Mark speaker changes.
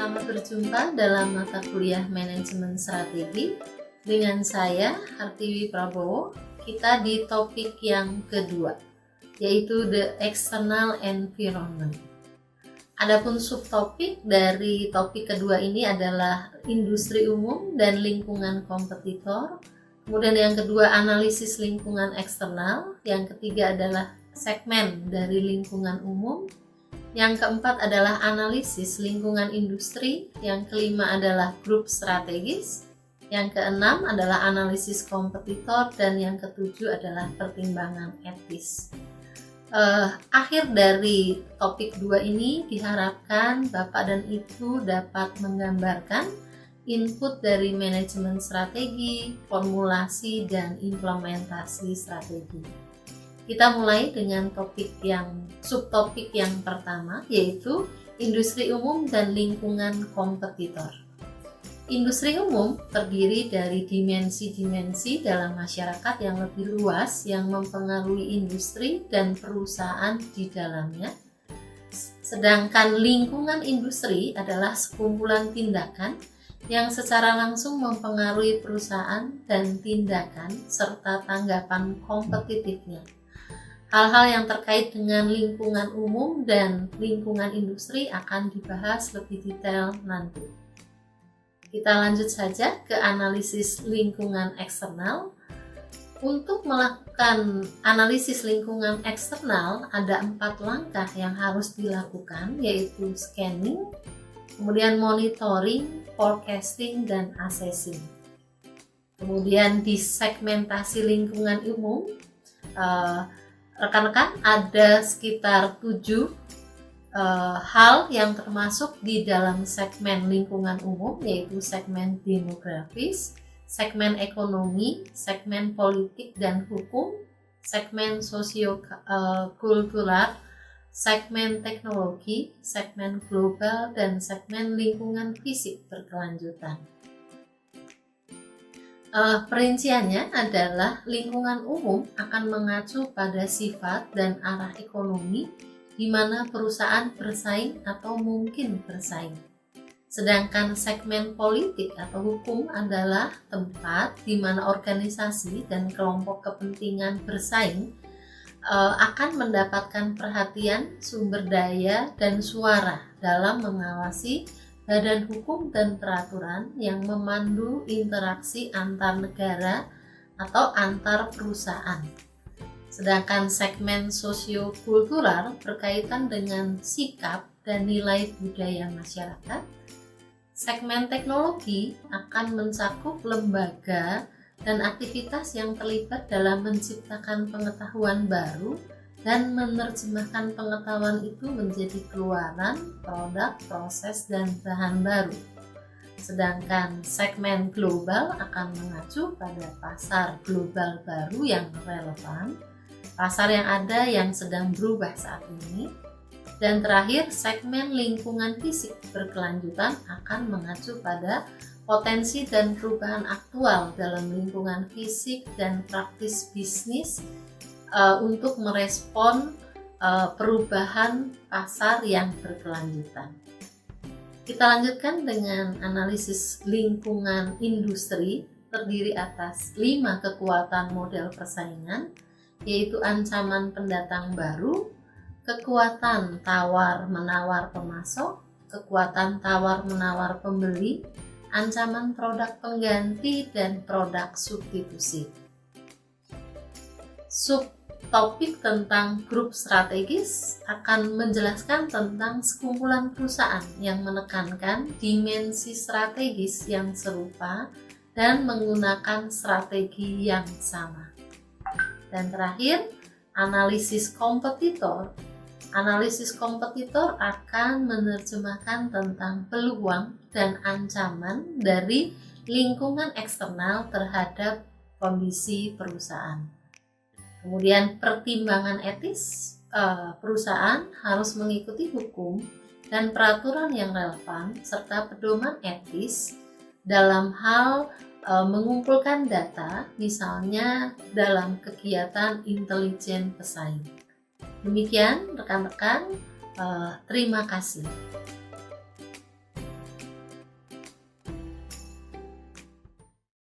Speaker 1: Selamat berjumpa dalam mata kuliah Manajemen Strategi dengan saya, Hartiwi Prabowo. Kita di topik yang kedua, yaitu the external environment. Adapun subtopik dari topik kedua ini adalah industri umum dan lingkungan kompetitor. Kemudian yang kedua, analisis lingkungan eksternal. Yang ketiga adalah segmen dari lingkungan umum. Yang keempat adalah analisis lingkungan industri. Yang kelima adalah grup strategis. Yang keenam adalah analisis kompetitor. Dan yang ketujuh adalah pertimbangan etis. Akhir dari topik 2 ini diharapkan Bapak dan Ibu dapat menggambarkan input dari manajemen strategi, formulasi, dan implementasi strategi. Kita mulai dengan subtopik yang pertama, yaitu industri umum dan lingkungan kompetitor. Industri umum terdiri dari dimensi-dimensi dalam masyarakat yang lebih luas yang mempengaruhi industri dan perusahaan di dalamnya. Sedangkan lingkungan industri adalah sekumpulan tindakan yang secara langsung mempengaruhi perusahaan dan tindakan serta tanggapan kompetitifnya. Hal-hal yang terkait dengan lingkungan umum dan lingkungan industri akan dibahas lebih detail nanti. Kita lanjut saja ke analisis lingkungan eksternal. Untuk melakukan analisis lingkungan eksternal, ada 4 langkah yang harus dilakukan, yaitu scanning, kemudian monitoring, forecasting, dan assessing. Kemudian di segmentasi lingkungan umum, rekan-rekan ada sekitar 7 hal yang termasuk di dalam segmen lingkungan umum, yaitu segmen demografis, segmen ekonomi, segmen politik dan hukum, segmen sosiokultural, segmen teknologi, segmen global, dan segmen lingkungan fisik berkelanjutan. Perinciannya adalah lingkungan umum akan mengacu pada sifat dan arah ekonomi di mana perusahaan bersaing atau mungkin bersaing. Sedangkan segmen politik atau hukum adalah tempat di mana organisasi dan kelompok kepentingan bersaing akan mendapatkan perhatian, sumber daya, dan suara dalam mengawasi badan hukum dan peraturan yang memandu interaksi antar negara atau antar perusahaan. Sedangkan segmen sosiokultural berkaitan dengan sikap dan nilai budaya masyarakat. Segmen teknologi akan mencakup lembaga dan aktivitas yang terlibat dalam menciptakan pengetahuan baru dan menerjemahkan pengetahuan itu menjadi keluaran, produk, proses, dan bahan baru. Sedangkan segmen global akan mengacu pada pasar global baru yang relevan, pasar yang ada yang sedang berubah saat ini. Dan terakhir, segmen lingkungan fisik berkelanjutan akan mengacu pada potensi dan perubahan aktual dalam lingkungan fisik dan praktis bisnis untuk merespon perubahan pasar yang berkelanjutan. Kita lanjutkan dengan analisis lingkungan industri, terdiri atas 5 kekuatan model persaingan, yaitu ancaman pendatang baru, kekuatan tawar-menawar pemasok, kekuatan tawar-menawar pembeli, ancaman produk pengganti, dan produk substitusi. Subtopik tentang grup strategis akan menjelaskan tentang sekumpulan perusahaan yang menekankan dimensi strategis yang serupa dan menggunakan strategi yang sama. Dan terakhir, analisis kompetitor. Analisis kompetitor akan menerjemahkan tentang peluang dan ancaman dari lingkungan eksternal terhadap kondisi perusahaan. Kemudian pertimbangan etis, perusahaan harus mengikuti hukum dan peraturan yang relevan serta pedoman etis dalam hal mengumpulkan data, misalnya dalam kegiatan intelijen pesaing. Demikian rekan-rekan, terima kasih.